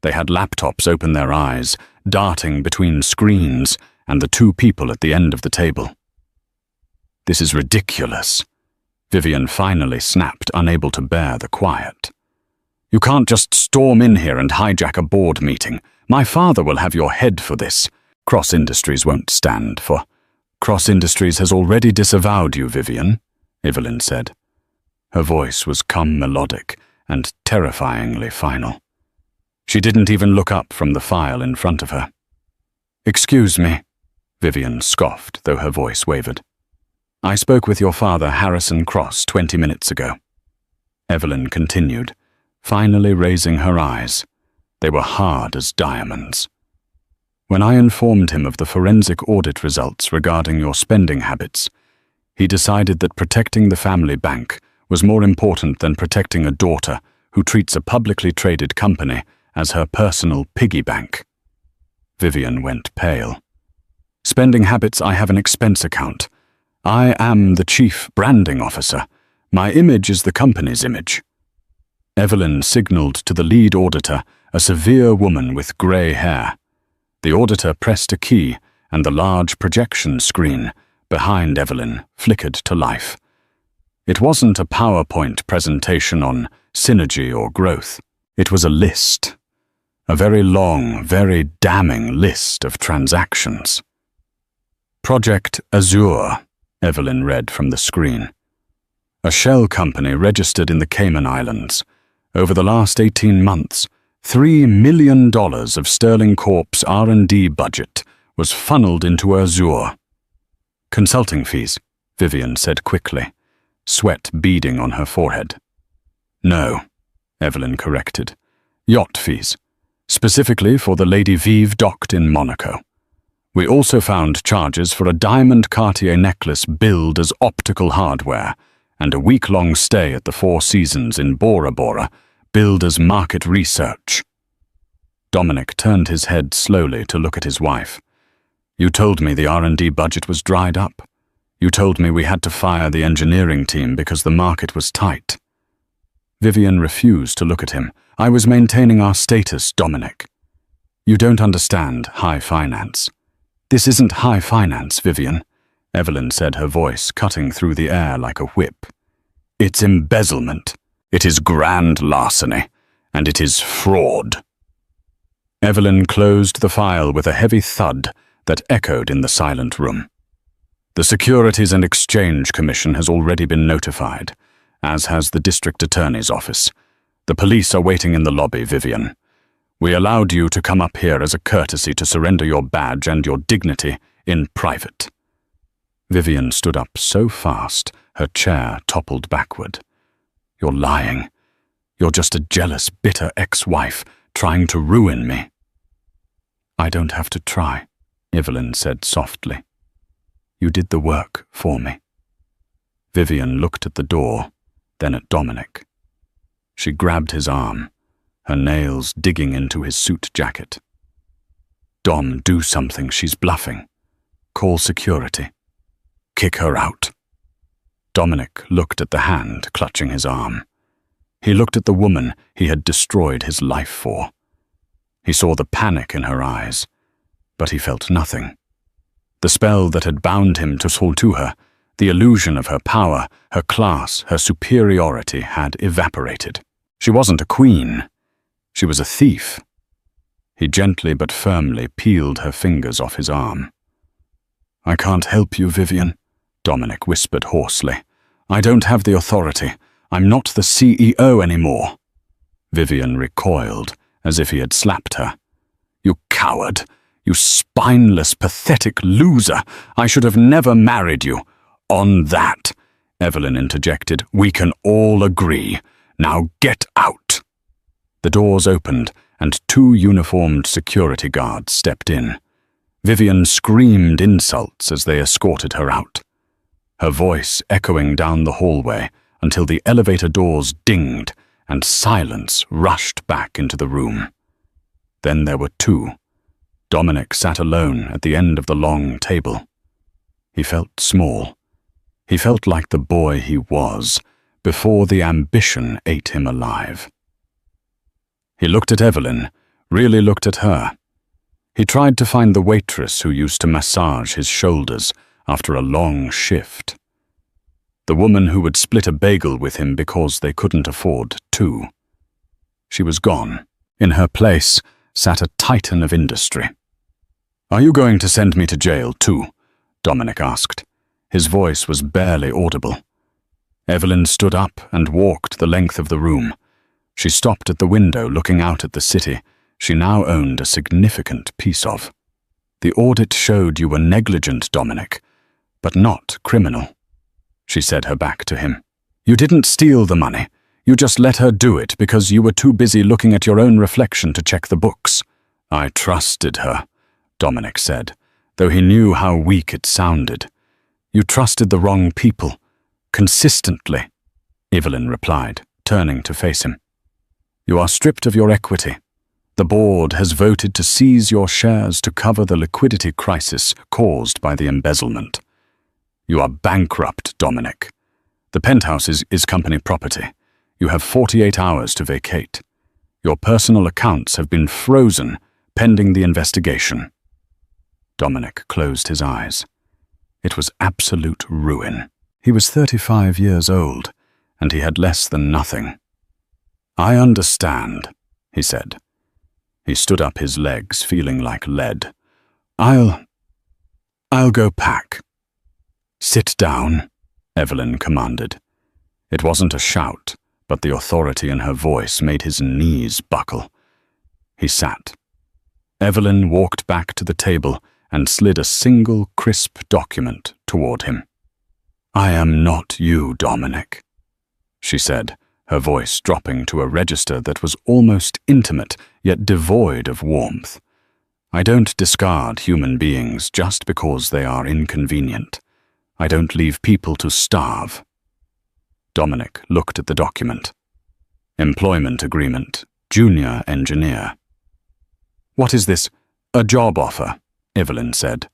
They had laptops open their eyes, darting between screens and the two people at the end of the table. "This is ridiculous," Vivian finally snapped, unable to bear the quiet. "You can't just storm in here and hijack a board meeting. My father will have your head for this. Cross Industries won't stand for—" "Cross Industries has already disavowed you, Vivian," Evelyn said. Her voice was melodic and terrifyingly final. She didn't even look up from the file in front of her. "Excuse me," Vivian scoffed, though her voice wavered. "I spoke with your father, Harrison Cross, 20 minutes ago." Evelyn continued, finally raising her eyes. They were hard as diamonds. "When I informed him of the forensic audit results regarding your spending habits, he decided that protecting the family bank was more important than protecting a daughter who treats a publicly traded company as her personal piggy bank." Vivian went pale. "Spending habits, I have an expense account. I am the chief branding officer. My image is the company's image." Evelyn signaled to the lead auditor, a severe woman with grey hair. The auditor pressed a key, and the large projection screen behind Evelyn flickered to life. It wasn't a PowerPoint presentation on synergy or growth. It was a list. A very long, very damning list of transactions. "Project Azure," Evelyn read from the screen. "A shell company registered in the Cayman Islands. Over the last 18 months, $3 million of Sterling Corp's R&D budget was funneled into Azure." "Consulting fees," Vivian said quickly, sweat beading on her forehead. "No," Evelyn corrected. "Yacht fees, specifically for the Lady Vive docked in Monaco. We also found charges for a diamond Cartier necklace billed as optical hardware and a week-long stay at the Four Seasons in Bora Bora billed as market research." Dominic turned his head slowly to look at his wife. "You told me the R&D budget was dried up. You told me we had to fire the engineering team because the market was tight." Vivian refused to look at him. "I was maintaining our status, Dominic." "You don't understand high finance." "This isn't high finance, Vivian," Evelyn said, her voice cutting through the air like a whip. "It's embezzlement. It is grand larceny. And it is fraud." Evelyn closed the file with a heavy thud that echoed in the silent room. "The Securities and Exchange Commission has already been notified, as has the District Attorney's Office. The police are waiting in the lobby, Vivian. We allowed you to come up here as a courtesy to surrender your badge and your dignity in private." Vivian stood up so fast, her chair toppled backward. "You're lying. You're just a jealous, bitter ex-wife trying to ruin me." "I don't have to try," Evelyn said softly. "You did the work for me." Vivian looked at the door, then at Dominic. She grabbed his arm, her nails digging into his suit jacket. "Dom, do something. She's bluffing. Call security. Kick her out." Dominic looked at the hand clutching his arm. He looked at the woman he had destroyed his life for. He saw the panic in her eyes, but he felt nothing. The spell that had bound him to her, the illusion of her power, her class, her superiority had evaporated. She wasn't a queen. She was a thief. He gently but firmly peeled her fingers off his arm. "I can't help you, Vivian," Dominic whispered hoarsely. "I don't have the authority. I'm not the CEO anymore." Vivian recoiled, as if he had slapped her. "You coward! You spineless, pathetic loser! I should have never married you." "On that," Evelyn interjected, "we can all agree. Now get out." The doors opened, and 2 uniformed security guards stepped in. Vivian screamed insults as they escorted her out, her voice echoing down the hallway until the elevator doors dinged and silence rushed back into the room. Then there were 2. Dominic sat alone at the end of the long table. He felt small. He felt like the boy he was, before the ambition ate him alive. He looked at Evelyn, really looked at her. He tried to find the waitress who used to massage his shoulders after a long shift. The woman who would split a bagel with him because they couldn't afford two. She was gone. In her place sat a titan of industry. "Are you going to send me to jail too?" Dominic asked. His voice was barely audible. Evelyn stood up and walked the length of the room. She stopped at the window looking out at the city she now owned a significant piece of. "The audit showed you were negligent, Dominic, but not criminal," she said, her back to him. "You didn't steal the money. You just let her do it because you were too busy looking at your own reflection to check the books." "I trusted her," Dominic said, though he knew how weak it sounded. "You trusted the wrong people. Consistently," Evelyn replied, turning to face him. "You are stripped of your equity. The board has voted to seize your shares to cover the liquidity crisis caused by the embezzlement. You are bankrupt, Dominic. The penthouse is company property. You have 48 hours to vacate. Your personal accounts have been frozen pending the investigation." Dominic closed his eyes. It was absolute ruin. He was 35 years old, and he had less than nothing. "I understand," he said. He stood up, his legs feeling like lead. I'll go pack." "Sit down," Evelyn commanded. It wasn't a shout, but the authority in her voice made his knees buckle. He sat. Evelyn walked back to the table and slid a single crisp document toward him. "I am not you, Dominic," she said, her voice dropping to a register that was almost intimate, yet devoid of warmth. "I don't discard human beings just because they are inconvenient. I don't leave people to starve." Dominic looked at the document. Employment agreement, junior engineer. "What is this? A job offer," Evelyn said.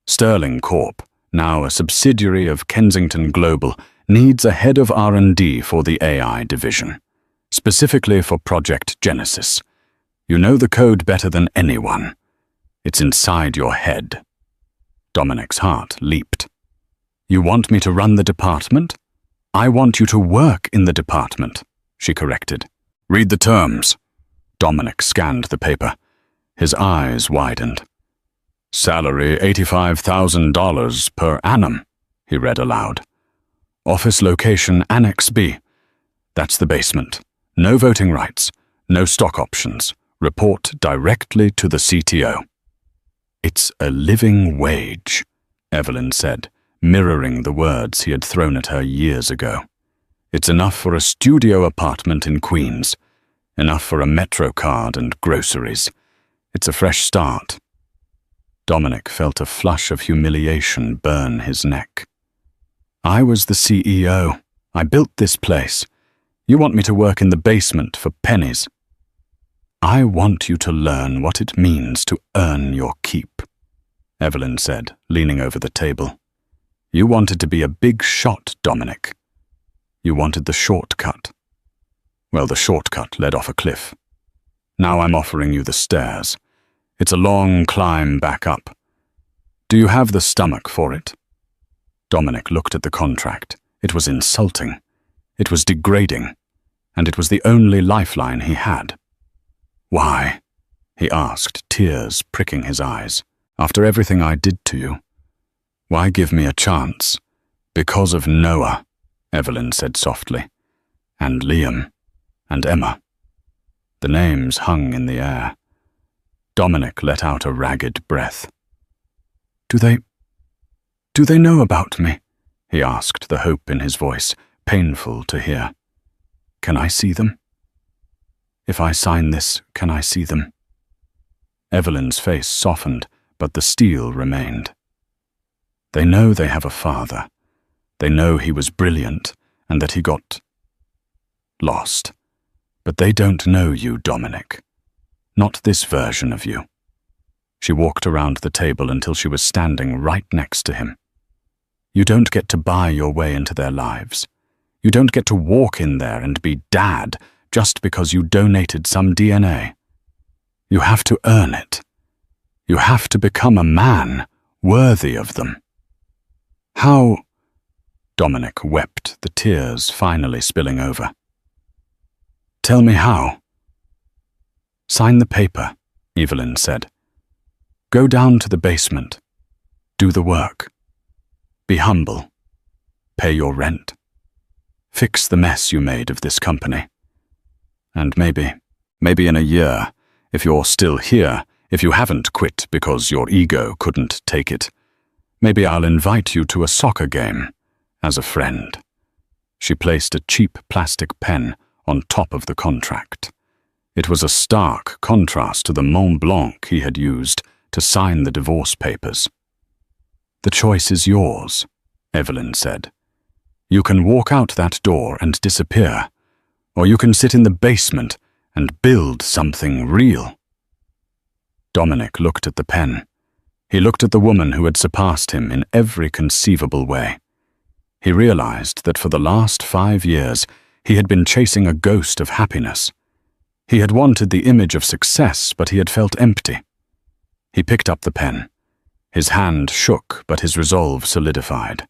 "Sterling Corp, now a subsidiary of Kensington Global, needs a head of R&D for the AI division, specifically for Project Genesis. You know the code better than anyone. It's inside your head." Dominic's heart leaped. "You want me to run the department?" "I want you to work in the department," she corrected. "Read the terms." Dominic scanned the paper. His eyes widened. "Salary $85,000 per annum," he read aloud. "Office location Annex B. That's the basement. No voting rights, no stock options. Report directly to the CTO." "It's a living wage," Evelyn said, mirroring the words he had thrown at her years ago. "It's enough for a studio apartment in Queens, enough for a Metro card and groceries. It's a fresh start." Dominic felt a flush of humiliation burn his neck. "I was the CEO. I built this place. You want me to work in the basement for pennies?" "I want you to learn what it means to earn your keep," Evelyn said, leaning over the table. "You wanted to be a big shot, Dominic. You wanted the shortcut. Well, the shortcut led off a cliff. Now I'm offering you the stairs. It's a long climb back up. Do you have the stomach for it?" Dominic looked at the contract. It was insulting. It was degrading. And it was the only lifeline he had. "Why?" he asked, tears pricking his eyes. "After everything I did to you, why give me a chance?" "Because of Noah," Evelyn said softly. "And Liam. And Emma." The names hung in the air. Dominic let out a ragged breath. Do they know about me?" he asked, the hope in his voice, painful to hear. "Can I see them? If I sign this, can I see them?" Evelyn's face softened, but the steel remained. "They know they have a father. They know he was brilliant and that he got lost. But they don't know you, Dominic. Not this version of you." She walked around the table until she was standing right next to him. "You don't get to buy your way into their lives. You don't get to walk in there and be Dad just because you donated some DNA. You have to earn it. You have to become a man worthy of them. How? Dominic wept, the tears finally spilling over. Tell me how. Sign the paper, Evelyn said. Go down to the basement. Do the work. Be humble. Pay your rent. Fix the mess you made of this company. And maybe in a year, if you're still here, if you haven't quit because your ego couldn't take it, maybe I'll invite you to a soccer game as a friend. She placed a cheap plastic pen on top of the contract. It was a stark contrast to the Mont Blanc he had used to sign the divorce papers. The choice is yours, Evelyn said. You can walk out that door and disappear, or you can sit in the basement and build something real. Dominic looked at the pen. He looked at the woman who had surpassed him in every conceivable way. He realized that for the last 5 years, he had been chasing a ghost of happiness. He had wanted the image of success, but he had felt empty. He picked up the pen. His hand shook, but his resolve solidified.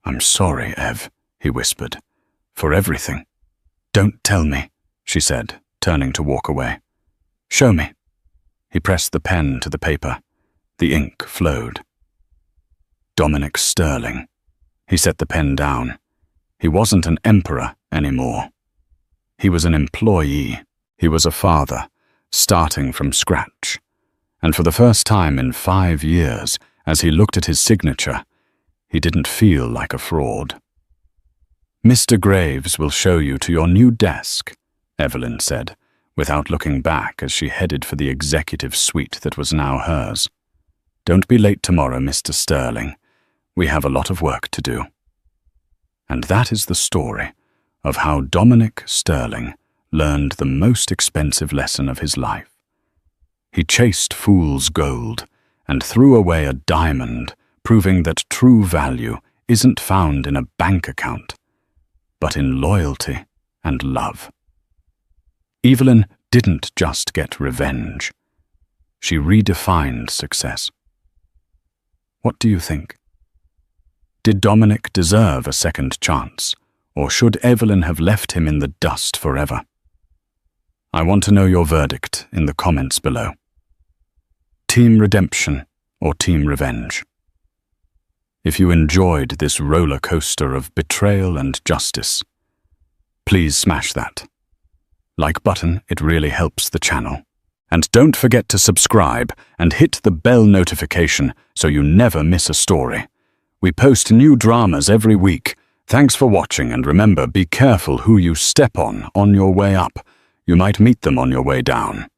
I'm sorry, Ev, he whispered, for everything. Don't tell me, she said, turning to walk away. Show me. He pressed the pen to the paper. The ink flowed. Dominic Sterling. He set the pen down. He wasn't an emperor anymore. He was an employee. He was a father, starting from scratch. And for the first time in 5 years, as he looked at his signature, he didn't feel like a fraud. Mr. Graves will show you to your new desk, Evelyn said, without looking back as she headed for the executive suite that was now hers. Don't be late tomorrow, Mr. Sterling. We have a lot of work to do. And that is the story of how Dominic Sterling learned the most expensive lesson of his life. He chased fool's gold and threw away a diamond, proving that true value isn't found in a bank account, but in loyalty and love. Evelyn didn't just get revenge. She redefined success. What do you think? Did Dominic deserve a second chance, or should Evelyn have left him in the dust forever? I want to know your verdict in the comments below. Team redemption or team revenge? If you enjoyed this roller coaster of betrayal and justice, please smash that like button. It really helps the channel. And don't forget to subscribe and hit the bell notification so you never miss a story. We post new dramas every week. Thanks for watching, and remember, be careful who you step on your way up. You might meet them on your way down.